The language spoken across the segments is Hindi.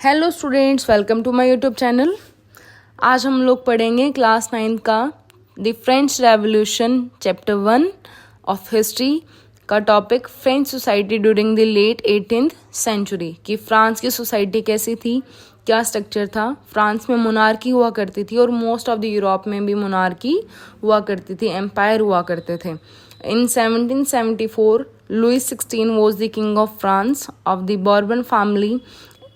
Hello students, welcome to my YouTube channel. आज हम लोग पढ़ेंगे क्लास 9 का the French revolution chapter 1 of history का topic French society during the late 18th century कि फ्रांस की सोसाइटी कैसी थी, क्या स्ट्रक्चर था। फ्रांस में मोनार्की हुआ करती थी और मोस्ट ऑफ द यूरोप में भी मोनार्की हुआ करती थी, एम्पायर हुआ करते थे। In 1774 Louis 16 was the king of France of the Bourbon family.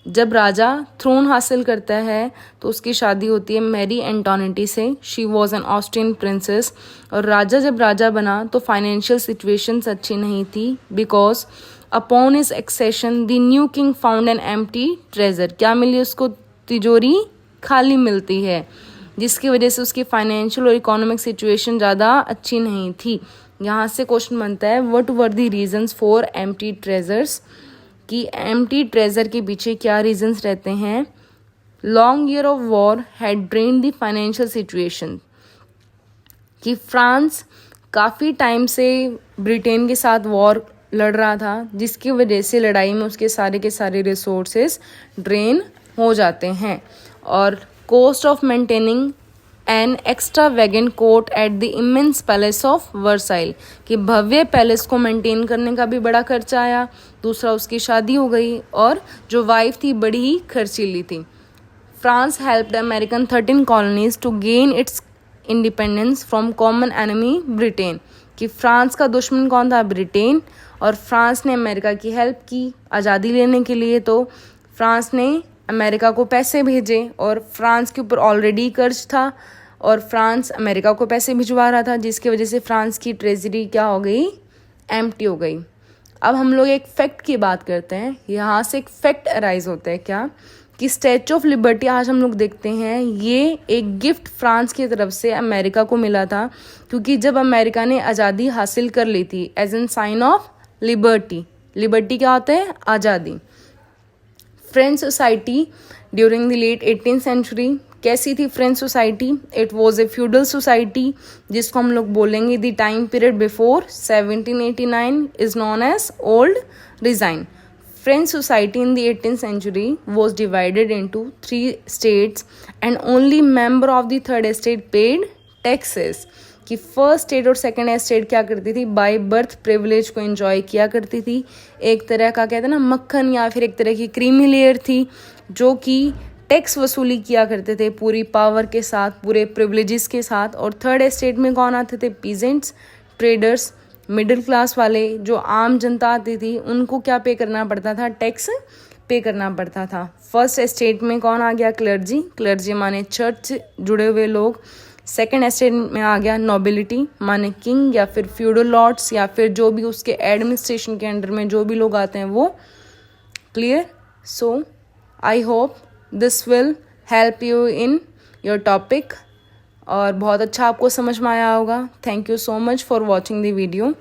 जब राजा थ्रोन हासिल करता है तो उसकी शादी होती है मैरी एंटोनिटी से। She was an Austrian princess. और राजा जब राजा बना तो फाइनेंशियल सिचुएशंस अच्छी नहीं थी because upon his accession the new king found an empty treasure. क्या मिली उसको? तिजोरी खाली मिलती है, जिसकी वजह से उसकी फाइनेंशियल और इकोनॉमिक सिचुएशन ज़्यादा अच्छी नहीं थी। यहाँ से क्वेश्चन बनता है what were the reasons for empty treasures, कि एम्प्टी ट्रेजर के पीछे क्या रीजंस रहते हैं। Long year of war had drain the financial situation, कि फ्रांस काफ़ी टाइम से ब्रिटेन के साथ वॉर लड़ रहा था, जिसकी वजह से लड़ाई में उसके सारे के सारे रिसोर्सेज ड्रेन हो जाते हैं। और cost of maintaining an extra wagon court at the immense palace of Versailles, कि भव्य पैलेस को मेंटेन करने का भी बड़ा खर्चा आया। दूसरा, उसकी शादी हो गई और जो वाइफ थी बड़ी ही खर्चीली थी। France helped American 13 colonies to gain its independence from common enemy Britain, कि फ्रांस का दुश्मन कौन था? ब्रिटेन। और फ्रांस ने अमेरिका की हेल्प की आज़ादी लेने के लिए। तो फ्रांस ने अमेरिका को पैसे भेजे और फ्रांस के ऊपर ऑलरेडी कर्ज था और फ्रांस अमेरिका को पैसे भिजवा रहा था, जिसकी वजह से फ्रांस की ट्रेजरी क्या हो गई? एम्प्टी हो गई। अब हम लोग एक फैक्ट की बात करते हैं। यहाँ से एक फैक्ट अराइज होता है क्या, कि स्टैचू ऑफ लिबर्टी आज हम लोग देखते हैं, ये एक गिफ्ट फ्रांस की तरफ से अमेरिका को मिला था, क्योंकि जब अमेरिका ने आज़ादी हासिल कर ली थी as a sign of liberty. Liberty क्या होता है? आज़ादी। French society during the late 18th century कैसी थी French society? It was a feudal society, जिसको हम लोग बोलेंगे the time period before 1789 is known as old regime. French society in the 18th century was divided into 3 states and only member of the third estate paid taxes, कि फर्स्ट स्टेट और सेकंड एस्टेट क्या करती थी? बाय बर्थ प्रिविलेज को एंजॉय किया करती थी। एक तरह का कहते हैं ना मक्खन, या फिर एक तरह की क्रीमी लेयर थी, जो कि टैक्स वसूली किया करते थे पूरी पावर के साथ, पूरे प्रिविलेजेस के साथ। और थर्ड एस्टेट में कौन आते थे? पीजेंट्स, ट्रेडर्स, मिडिल क्लास वाले, जो आम जनता आती थी, उनको क्या पे करना पड़ता था? टैक्स पे करना पड़ता था। फर्स्ट एस्टेट में कौन आ गया? क्लर्जी। क्लर्जी माने चर्च जुड़े हुए लोग। सेकंड एस्टेट में आ गया नोबिलिटी, माने किंग या फिर फ्यूडल लॉर्ड्स, या फिर जो भी उसके एडमिनिस्ट्रेशन के अंडर में जो भी लोग आते हैं वो। Clear? So I hope this will help you in your topic, और बहुत अच्छा आपको समझ में आया होगा। Thank you so much for watching the video.